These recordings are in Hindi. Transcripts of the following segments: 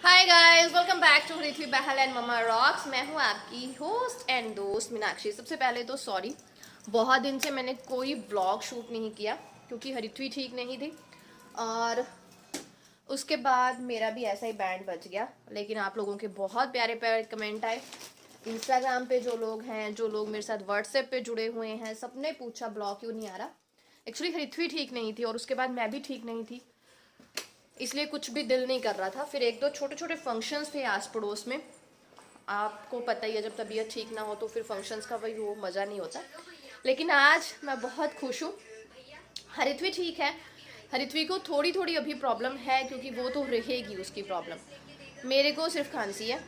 Hi guys, welcome back to Rithvi Bahal and mama rocks. मैं हूँ आपकी होस्ट एंड दोस्त मीनाक्षी। सबसे पहले तो सॉरी, बहुत दिन से मैंने कोई ब्लॉग शूट नहीं किया क्योंकि हरिथवी ठीक नहीं थी और उसके बाद मेरा भी ऐसा ही बैंड बच गया। लेकिन आप लोगों के बहुत प्यारे प्यारे कमेंट आए इंस्टाग्राम पे, जो लोग हैं, जो लोग मेरे साथ व्हाट्सएप पे जुड़े हुए हैं, सबने पूछा ब्लॉग क्यों नहीं आ रहा। एक्चुअली हरिथवी ठीक नहीं थी और उसके बाद मैं भी ठीक नहीं थी, इसलिए कुछ भी दिल नहीं कर रहा था। फिर एक दो छोटे छोटे फंक्शंस थे आस पड़ोस में। आपको पता ही है, जब तबीयत ठीक ना हो तो फिर फंक्शंस का वही वो मज़ा नहीं होता। लेकिन आज मैं बहुत खुश हूँ। हरिथवी ठीक है। हरिथवी को थोड़ी थोड़ी अभी प्रॉब्लम है क्योंकि वो तो रहेगी उसकी प्रॉब्लम। मेरे को सिर्फ खांसी है,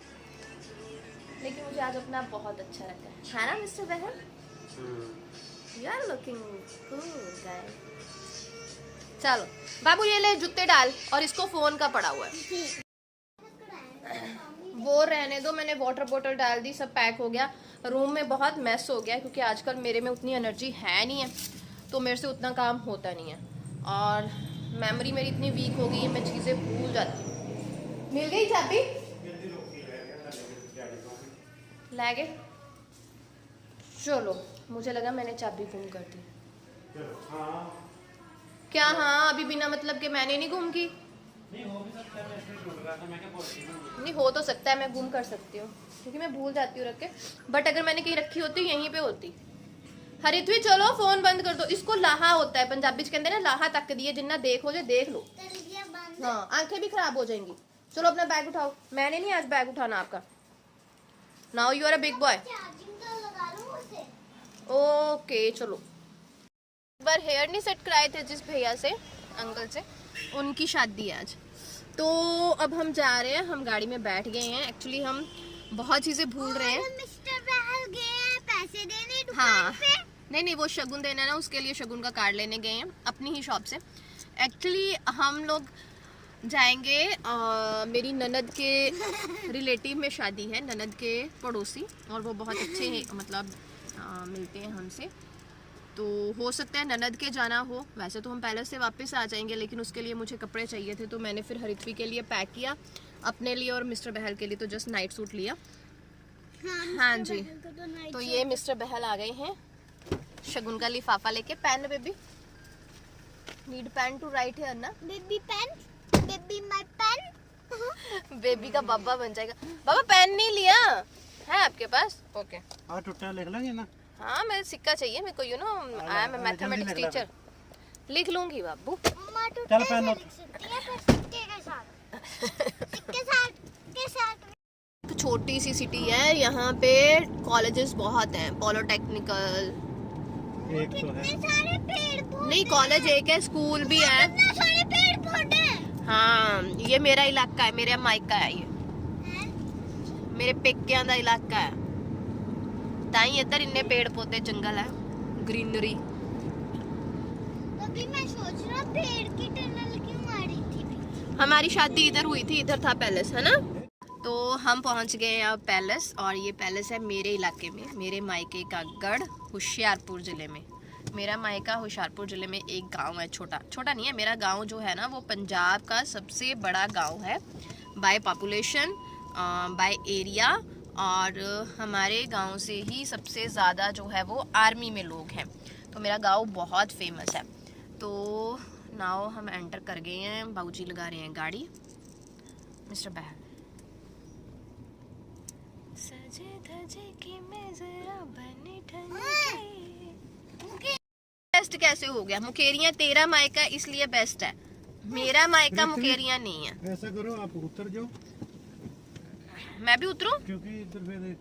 लेकिन मुझे आज अपना बहुत अच्छा लगा है ना मिस्टर बहन? You are looking good guys. चलो बाबू, ये ले जूते डाल और इसको फोन का पड़ा हुआ है वो रहने दो। मैंने वाटर बोतल डाल दी, सब पैक हो गया। रूम में बहुत मैस हो गया क्योंकि आजकल मेरे में उतनी एनर्जी है नहीं है, तो मेरे से उतना काम होता नहीं है और मेमोरी मेरी इतनी वीक हो गई है, मैं चीज़ें भूल जाती हूँ। मिल गई चाबी? ला गए? चलो, मुझे लगा मैंने चाबी गुम कर दी। क्या हाँ? अभी बिना मतलब के मैंने नहीं गुम की। नहीं हो भी सकता है, मैं इसलिए ढूंढ रहा था। मैं क्या बोल रही हूं, नहीं हो तो सकता है, मैं गुम कर सकती हूँ क्योंकि मैं भूल जाती हूँ रख के। बट अगर मैंने कहीं रखी होती यहीं पे होती। हरिथवी चलो फोन बंद कर दो। इसको लाहा होता है, पंजाबी कहते हैं ना, लाहा तक दिए जिन्ना देखो जो देख लो। हाँ, आंखें भी खराब हो जाएंगी। चलो अपना बैग उठाओ। मैंने नहीं आज बैग उठाना आपका। Now you are a big boy. Okay चलो। एक बार हेयर नहीं सेट कराए थे जिस भैया से, अंकल से, उनकी शादी है आज। तो अब हम जा रहे हैं, हम गाड़ी में बैठ गए हैं। एक्चुअली हम बहुत चीजें भूल रहे हैं। मिस्टर बहल गए हैं पैसे देने दुकान हाँ पे। नहीं, वो शगुन देना है ना, उसके लिए शगुन का कार्ड लेने गए हैं अपनी ही शॉप से। एक्चुअली हम लोग जाएंगे, मेरी ननद के रिलेटिव में शादी है, ननद के पड़ोसी, और वो बहुत अच्छे हैं, मतलब मिलते हैं हमसे। तो हो सकता है ननद के जाना हो। वैसे तो हम पहले से वापस आ जाएंगे, लेकिन उसके लिए मुझे कपड़े चाहिए थे, तो मैंने फिर हरिथवी के लिए पैक किया, अपने लिए और मिस्टर बहल के लिए तो जस्ट नाइट सूट लिया। हाँ जी। तो ये मिस्टर बहल आ गए हैं शगुन का लिफाफा लेके। Pen baby, need pen to write here ना? Baby pen, baby my pen. Baby का बाबा बन जाएगा। बाबा पेन नहीं लिया है आपके पास? ओके। टुट्टा लिख लेंगे ना? हाँ, मेरे सिक्का चाहिए मेरे को, you know I am a mathematics teacher. लिख लूंगी बाबू। चल पेन सिक्के के साथ, सिक्के के साथ। तो छोटी सी सिटी है, यहाँ पे कॉलेजेस बहुत हैं, पॉलिटेक्निकल। एक तो है, सारे पेड़ पौधे नहीं, कॉलेज एक है, स्कूल भी है। इतने सारे पेड़ पौधे। हाँ, ये मेरा इलाका है, मेरे माइका है, ये मेरे पेकियां दा इलाका है, ताई इधर इन्ने पेड़ पौधे जंगल है, ग्रीनरी। अभी मैं सोच रहा पेड़ की टनल क्यों मारी थी। हमारी शादी इधर हुई थी, इधर था पैलेस, है ना? तो हम पहुंच गए अब पैलेस, और ये पैलेस है मेरे इलाके में, मेरे मायके का गढ़, होशियारपुर ज़िले में। मेरा मायका होशियारपुर ज़िले में एक गांव है, छोटा छोटा नहीं है, मेरा गांव जो है ना वो पंजाब का सबसे बड़ा गांव है बाय पॉपुलेशन, बाय एरिया, और हमारे गांव से ही सबसे ज़्यादा जो है वो आर्मी में लोग हैं। तो मेरा गांव बहुत फेमस है। तो नाउ हम एंटर कर गए हैं, बाबूजी लगा रहे हैं गाड़ी। मिस्टर बहल, सजे धजे की मैं जरा बनी ठनके। बेस्ट कैसे हो गया? मुकेरियां तेरा मायका इसलिए बेस्ट है, मेरा मायका मुकेरियां नहीं है। ऐसा करो आप उतर जाओ। मैं भी उतरूं? क्योंकि इधर फिर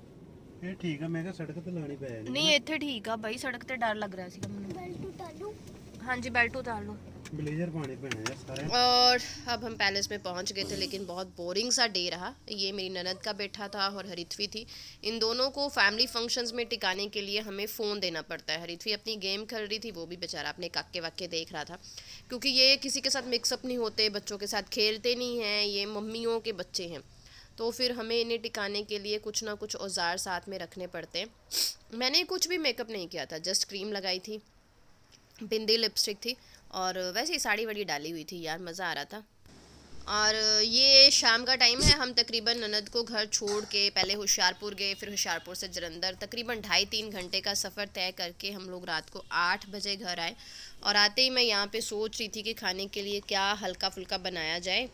ये ठीक है, मैं क्या सड़क पे लानी पे नहीं इतने ठीक है भाई, सड़क ते डर लग रहा सी मैनू। बेल्ट उतार लूं? हाँ जी, बेल्ट उतार लो। ब्लेजर पानी पे है सारे। और अब हम पैलेस में पहुंच गए थे, लेकिन बहुत बोरिंग सा डे रहा। ये मेरी ननद का बेटा था और हरिथवी थी। इन दोनों को फैमिली फंक्शंस में टिकाने के लिए हमें फ़ोन देना पड़ता है। हरिथवी अपनी गेम खेल रही थी, वो भी बेचारा अपने काके वाके देख रहा था, क्योंकि ये किसी के साथ मिक्सअप नहीं होते, बच्चों के साथ खेलते नहीं हैं, ये मम्मियों के बच्चे हैं। तो फिर हमें इन्हें टिकाने के लिए कुछ ना कुछ औजार साथ में रखने पड़ते हैं। मैंने कुछ भी मेकअप नहीं किया था, जस्ट क्रीम लगाई थी, बिंदी लिपस्टिक थी, और वैसे ही साड़ी वाड़ी डाली हुई थी। यार मज़ा आ रहा था। और ये शाम का टाइम है। हम तकरीबन ननद को घर छोड़ के पहले होशियारपुर गए, फिर होशियारपुर से जलंधर, तकरीबन 2.5-3 घंटे का सफ़र तय करके हम लोग रात को 8 बजे घर आए। और आते ही मैं यहाँ पे सोच रही थी कि खाने के लिए क्या हल्का फुल्का बनाया जाए।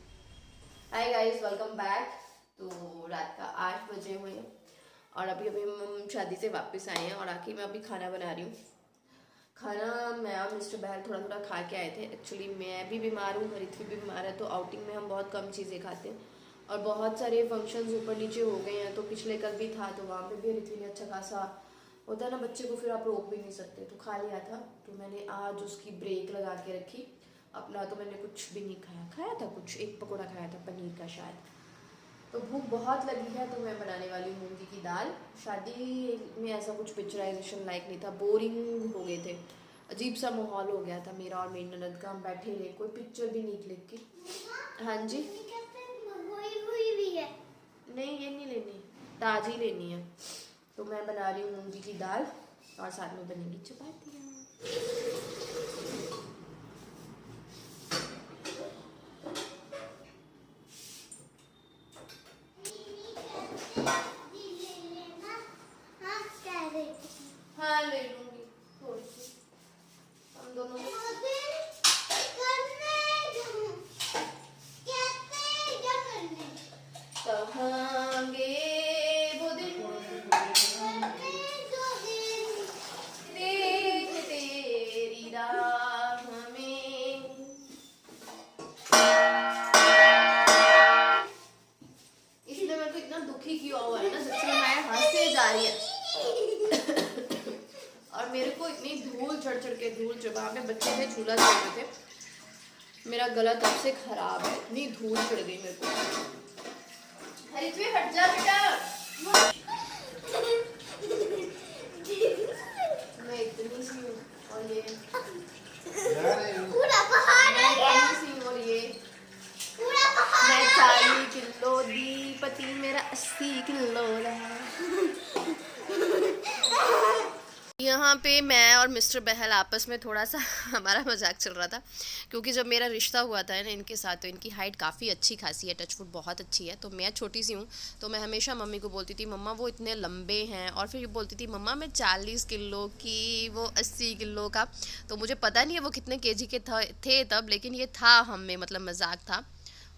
हाय गाइस, वेलकम बैक। तो रात का 8 बजे हुए हैं और अभी अभी हम शादी से वापस आए हैं और आके मैं अभी खाना बना रही हूँ। खाना मैं और मिस्टर बहल थोड़ा थोड़ा खा के आए थे। एक्चुअली मैं भी बीमार हूँ, हरित भी बीमार है, तो आउटिंग में हम बहुत कम चीज़ें खाते हैं और बहुत सारे फंक्शंस ऊपर नीचे हो गए हैं। तो पिछले कल भी था, तो वहाँ पे भी हरित ने अच्छा खासा, होता है ना बच्चे को फिर आप रोक भी नहीं सकते, तो खा लिया था। तो मैंने आज उसकी ब्रेक लगा के रखी अपना। तो मैंने कुछ भी नहीं खाया था, कुछ एक पकौड़ा खाया था पनीर का शायद। तो भूख बहुत लगी है, तो मैं बनाने वाली हूँ मूंगी की दाल। शादी में ऐसा कुछ पिक्चराइजेशन लाइक नहीं था, बोरिंग हो गए थे, अजीब सा माहौल हो गया था मेरा और मेरी ननद का। हम बैठे रहे, कोई पिक्चर भी नहीं क्लिक की। हाँ जी, हुई भी है। नहीं ये नहीं लेनी, ताज़ी लेनी है। तो मैं बना रही हूँ मूंगी की दाल और साथ में बनेगी चपातियाँ। हाँ, कैरेट। हाँ ले लूँगी थोड़ी सी, हम दोनों। कहांगे वो दिन देख तेरी राह में। इसने मेरे को इतना दुखी किया हुआ है ना, सच्ची में मैं हंसते जा रही है। और मेरे को इतनी धूल चढ़ वहाँ पे बच्चे थे, झूला झूल रहे थे। मेरा गला तब से खराब है, इतनी धूल चढ़ गई मेरे को। हरित हट जा बेटा, मैं इतनी सी हूँ और ये पूरा पहाड़ मैं है। इतनी सी हूँ और ये पूरा पहाड़ मैं 40 किलो दी, पति मेरा 80 किलो है। यहाँ पे मैं और मिस्टर बहल आपस में थोड़ा सा हमारा मजाक चल रहा था, क्योंकि जब मेरा रिश्ता हुआ था ना इनके साथ, तो इनकी हाइट काफ़ी अच्छी खासी है, टचवुड बहुत अच्छी है। तो मैं छोटी सी हूँ, तो मैं हमेशा मम्मी को बोलती थी मम्मा वो इतने लंबे हैं, और फिर ये बोलती थी मम्मा मैं 40 किलो की, वो 80 किलो का। तो मुझे पता नहीं है वो कितने केजी के थे तब, लेकिन ये था हम में, मतलब मजाक था।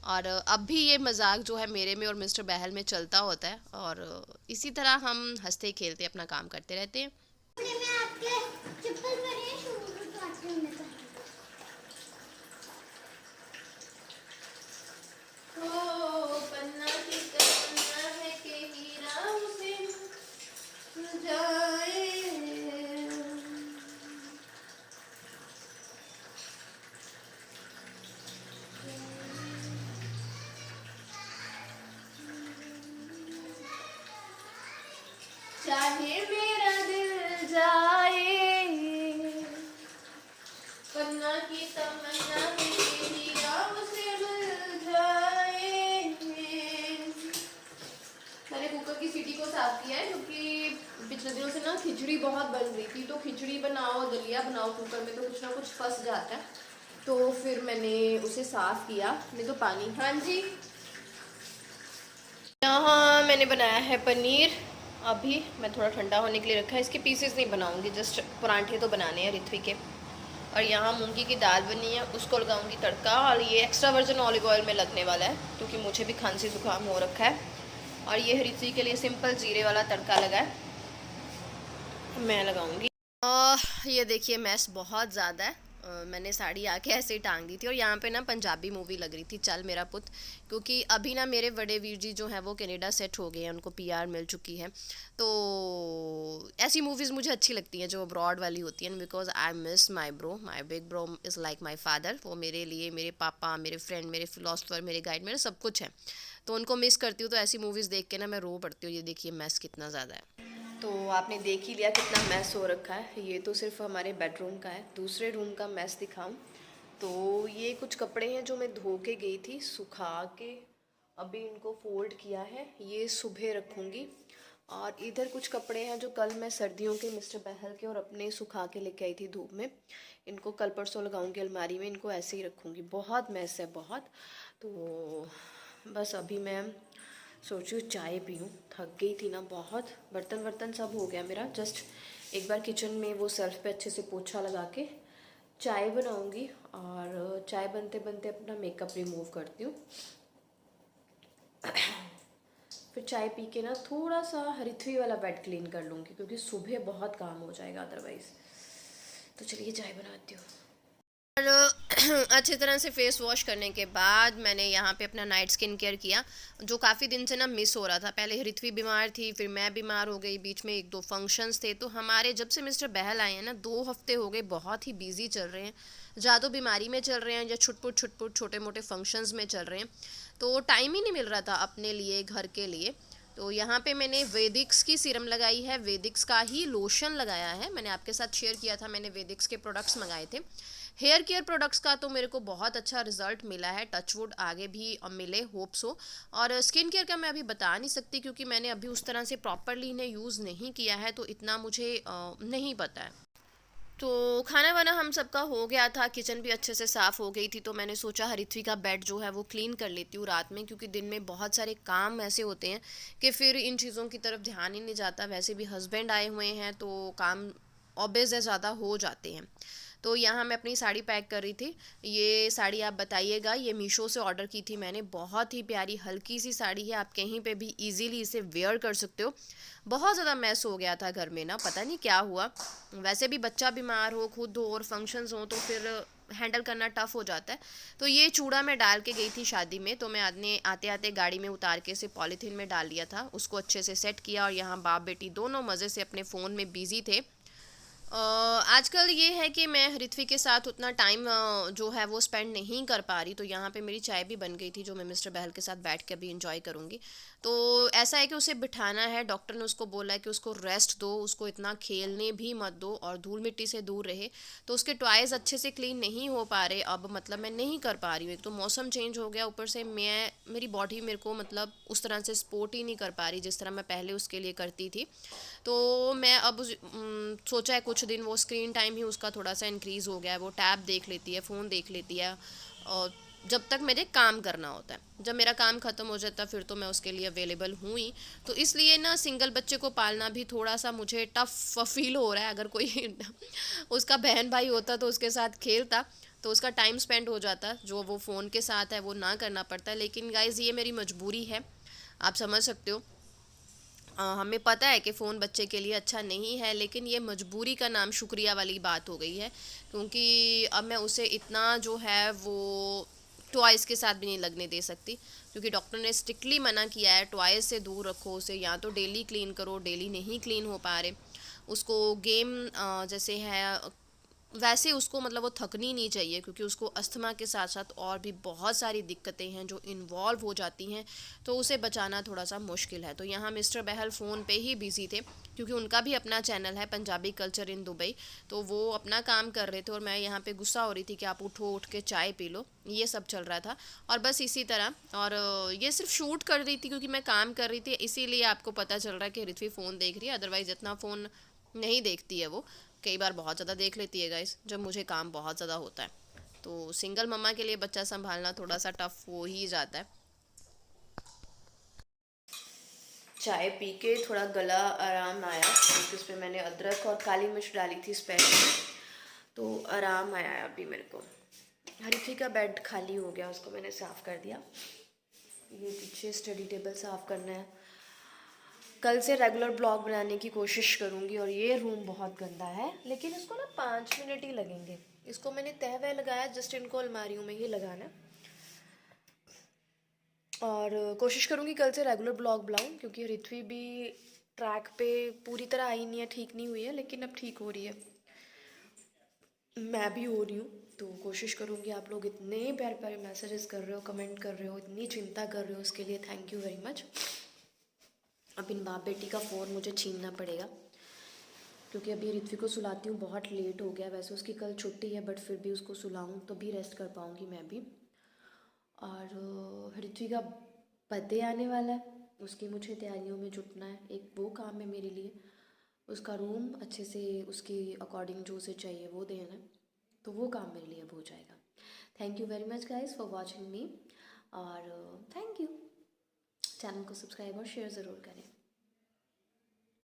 और अब भी ये मजाक जो है मेरे में और मिस्टर बहल में चलता होता है, और इसी तरह हम हंसते खेलते अपना काम करते रहते हैं। में आपके चप्पल पहने हैं, शूज उतारते हैं तो। ओ पन्ना की तमन्ना है कि हीरा उसे जाए। चाहे मेरा दिल जाए, पन्ना की तमन्ना है कि हीरा उसे मिल जाए। मैंने कुकर की सीटी को साफ किया है, क्योंकि पिछले दिनों से ना खिचड़ी बहुत बन रही थी। तो खिचड़ी बनाओ दलिया बनाओ कुकर में, तो कुछ ना कुछ फंस जाता है। तो फिर मैंने उसे साफ किया, नहीं तो पानी। हाँ जी, यहाँ मैंने बनाया है पनीर। अभी मैं थोड़ा ठंडा होने के लिए रखा है, इसके पीसेस नहीं बनाऊंगी, जस्ट परांठे तो बनाने हैं ऋत्विक के। और यहाँ मूंगी की दाल बनी है, उसको लगाऊंगी तड़का। और ये एक्स्ट्रा वर्जन ऑलिव ऑयल में लगने वाला है, क्योंकि मुझे भी खांसी जुकाम हो रखा है। और ये ऋत्विक के लिए सिंपल जीरे वाला तड़का लगा है, मैं लगाऊंगी। ये देखिए मैस बहुत ज़्यादा है। मैंने साड़ी आके ऐसे ही टांग दी थी, और यहाँ पे ना पंजाबी मूवी लग रही थी चल मेरा पुत, क्योंकि अभी ना मेरे बड़े वीर जी जो हैं वो कनाडा सेट हो गए हैं, उनको पीआर मिल चुकी है। तो ऐसी मूवीज़ मुझे अच्छी लगती हैं जो अब्रॉड वाली होती हैं, because I miss my bro, my big bro is like my father. वो मेरे लिए मेरे पापा, मेरे फ्रेंड, मेरे फिलोसफर, मेरे गाइड, मेरे सब कुछ है। तो उनको मिस करती हूँ, तो ऐसी मूवीज़ देख के ना मैं रो पड़ती हूँ। ये देखिए मैस कितना ज़्यादा है। तो आपने देख ही लिया कितना मैस हो रखा है। ये तो सिर्फ हमारे बेडरूम का है, दूसरे रूम का मैस दिखाऊं तो ये कुछ कपड़े हैं जो मैं धो के गई थी, सुखा के अभी इनको फोल्ड किया है, ये सुबह रखूँगी। और इधर कुछ कपड़े हैं जो कल मैं सर्दियों के मिस्टर बहल के और अपने सुखा के लेके आई थी धूप में। इनको कल परसों लगाऊंगी अलमारी में, इनको ऐसे ही रखूंगी। बहुत मैस है बहुत। तो बस अभी मैं सोच रही हूँ चाय पीऊँ, थक गई थी ना बहुत। बर्तन वर्तन सब हो गया मेरा, जस्ट एक बार किचन में वो सेल्फ पे अच्छे से पोछा लगा के चाय बनाऊंगी और चाय बनते बनते अपना मेकअप रिमूव करती हूँ। फिर चाय पी के ना थोड़ा सा हरिथवी वाला बेड क्लीन कर लूँगी, क्योंकि सुबह बहुत काम हो जाएगा अदरवाइज़। तो चलिए चाय बनाती हूँ। और अच्छी तरह से फेस वॉश करने के बाद मैंने यहाँ पे अपना नाइट स्किन केयर किया, जो काफ़ी दिन से ना मिस हो रहा था। पहले हृथ्वी बीमार थी, फिर मैं बीमार हो गई, बीच में 1-2 फंक्शंस थे। तो हमारे जब से मिस्टर बहल आए हैं ना 2 हफ्ते हो गए, बहुत ही बिजी चल रहे हैं। ज़्यादा बीमारी में चल रहे हैं या छुटपुट छोटे मोटे फंक्शंस में चल रहे हैं, तो टाइम ही नहीं मिल रहा था अपने लिए, घर के लिए। तो यहाँ पे मैंने वेदिक्स की सीरम लगाई है, वेदिक्स का ही लोशन लगाया है। मैंने आपके साथ शेयर किया था, मैंने वेदिक्स के प्रोडक्ट्स मंगाए थे। हेयर केयर प्रोडक्ट्स का तो मेरे को बहुत अच्छा रिजल्ट मिला है, टचवुड आगे भी मिले, होप्स हो। और स्किन केयर का मैं अभी बता नहीं सकती, क्योंकि मैंने अभी उस तरह से प्रॉपरली इन्हें यूज़ नहीं किया है, तो इतना मुझे नहीं पता है। तो खाना वाना हम सबका हो गया था, किचन भी अच्छे से साफ़ हो गई थी। तो मैंने सोचा हरिथ्वी का बेड जो है वो क्लीन कर लेती हूँ रात में, क्योंकि दिन में बहुत सारे काम ऐसे होते हैं कि फिर इन चीज़ों की तरफ ध्यान ही नहीं जाता। वैसे भी हस्बैंड आए हुए हैं तो काम ऑब्वियस है ज़्यादा हो जाते हैं। तो यहाँ मैं अपनी साड़ी पैक कर रही थी। ये साड़ी आप बताइएगा, ये मीशो से ऑर्डर की थी मैंने। बहुत ही प्यारी हल्की सी साड़ी है, आप कहीं पे भी इजीली इसे वेयर कर सकते हो। बहुत ज़्यादा मैस हो गया था घर में ना, पता नहीं क्या हुआ। वैसे भी बच्चा बीमार हो, खुद हो और फंक्शंस हो, तो फिर हैंडल करना टफ़ हो जाता है। तो ये चूड़ा मैं डाल के गई थी शादी में, तो मैं आते आते गाड़ी में उतार के इसे पॉलीथीन में डाल लिया था, उसको अच्छे से सेट किया। और यहाँ बाप बेटी दोनों मज़े से अपने फ़ोन में बिज़ी थे। आजकल ये है कि मैं हृथ्वी के साथ उतना टाइम जो है वो स्पेंड नहीं कर पा रही। तो यहाँ पे मेरी चाय भी बन गई थी, जो मैं मिस्टर बहल के साथ बैठ के अभी इंजॉय करूँगी। तो ऐसा है कि उसे बिठाना है, डॉक्टर ने उसको बोला है कि उसको रेस्ट दो, उसको इतना खेलने भी मत दो और धूल मिट्टी से दूर रहे। तो उसके टॉयज़ अच्छे से क्लीन नहीं हो पा रहे अब, मतलब मैं नहीं कर पा रही हूँ। एक तो मौसम चेंज हो गया, ऊपर से मेरी बॉडी मेरे को मतलब उस तरह से सपोर्ट ही नहीं कर पा रही जिस तरह मैं पहले उसके लिए करती थी। तो मैं अब सोचा है कुछ दिन वो स्क्रीन टाइम ही उसका थोड़ा सा इंक्रीज़ हो गया है। वो टैब देख लेती है, फ़ोन देख लेती है, और जब तक मुझे काम करना होता है। जब मेरा काम ख़त्म हो जाता है फिर तो मैं उसके लिए अवेलेबल हूँ ही। तो इसलिए ना सिंगल बच्चे को पालना भी थोड़ा सा मुझे टफ़ फील हो रहा है। अगर कोई उसका बहन भाई होता तो उसके साथ खेलता, तो उसका टाइम स्पेंड हो जाता, जो वो फ़ोन के साथ है वो ना करना पड़ता। लेकिन गाइज़ ये मेरी मजबूरी है, आप समझ सकते हो। हमें पता है कि फ़ोन बच्चे के लिए अच्छा नहीं है, लेकिन ये मजबूरी का नाम शुक्रिया वाली बात हो गई है। क्योंकि अब मैं उसे इतना जो है वो टॉयज़ के साथ भी नहीं लगने दे सकती, क्योंकि डॉक्टर ने स्ट्रिक्टली मना किया है टॉयज़ से दूर रखो उसे, या तो डेली क्लीन करो, डेली नहीं क्लीन हो पा रहे। उसको गेम जैसे है वैसे उसको मतलब वो थकनी नहीं चाहिए, क्योंकि उसको अस्थमा के साथ साथ और भी बहुत सारी दिक्कतें हैं जो इन्वॉल्व हो जाती हैं। तो उसे बचाना थोड़ा सा मुश्किल है। तो यहाँ मिस्टर बहल फ़ोन पे ही बिज़ी थे, क्योंकि उनका भी अपना चैनल है पंजाबी कल्चर इन दुबई। तो वो अपना काम कर रहे थे और मैं यहाँ पे गुस्सा हो रही थी कि आप उठ के चाय पी लो, ये सब चल रहा था। और बस इसी तरह, और ये सिर्फ शूट कर रही थी क्योंकि मैं काम कर रही थी, इसीलिए आपको पता चल रहा है कि ऋत्वी फ़ोन देख रही है। अदरवाइज़ इतना फ़ोन नहीं देखती है वो, कई बार बहुत ज़्यादा देख लेती है गाइस, जब मुझे काम बहुत ज़्यादा होता है। तो सिंगल मम्मा के लिए बच्चा संभालना थोड़ा सा टफ हो ही जाता है। चाय पी के थोड़ा गला आराम आया, क्योंकि उसमें मैंने अदरक और काली मिर्च डाली थी स्पेशली, तो आराम आया है अभी मेरे को। हरीफी का बेड खाली हो गया, उसको मैंने साफ़ कर दिया। ये पीछे स्टडी टेबल साफ़ करना है, कल से रेगुलर ब्लॉग बनाने की कोशिश करूँगी। और ये रूम बहुत गंदा है, लेकिन इसको ना 5 मिनट ही लगेंगे। इसको मैंने तह वह लगाया, जस्ट इनको अलमारियों में ही लगाना। और कोशिश करूँगी कल से रेगुलर ब्लॉग बनाऊँ, क्योंकि ऋत्वी भी ट्रैक पे पूरी तरह आई नहीं है, ठीक नहीं हुई है, लेकिन अब ठीक हो रही है, मैं भी हो रही हूँ। तो कोशिश करूँगी। आप लोग इतने प्यारे प्यारे मैसेजेस कर रहे हो, कमेंट कर रहे हो, इतनी चिंता कर रहे हो, उसके लिए थैंक यू वेरी मच। अब इन बाप बेटी का फ़ोन मुझे छीनना पड़ेगा, क्योंकि अभी ऋत्वी को सुलाती हूँ, बहुत लेट हो गया। वैसे उसकी कल छुट्टी है, बट फिर भी उसको सुलाऊँ तो भी रेस्ट कर पाऊँगी मैं भी। और ऋत्वी का बर्थडे आने वाला है, उसकी मुझे तैयारियों में जुटना है, एक वो काम है मेरे लिए। उसका रूम अच्छे से उसकी अकॉर्डिंग जो उसे चाहिए वो देना है, तो वो काम मेरे लिए अब हो जाएगा। Thank you very much guys for watching मी, और थैंक यू। चैनल को सब्सक्राइब और शेयर ज़रूर करें।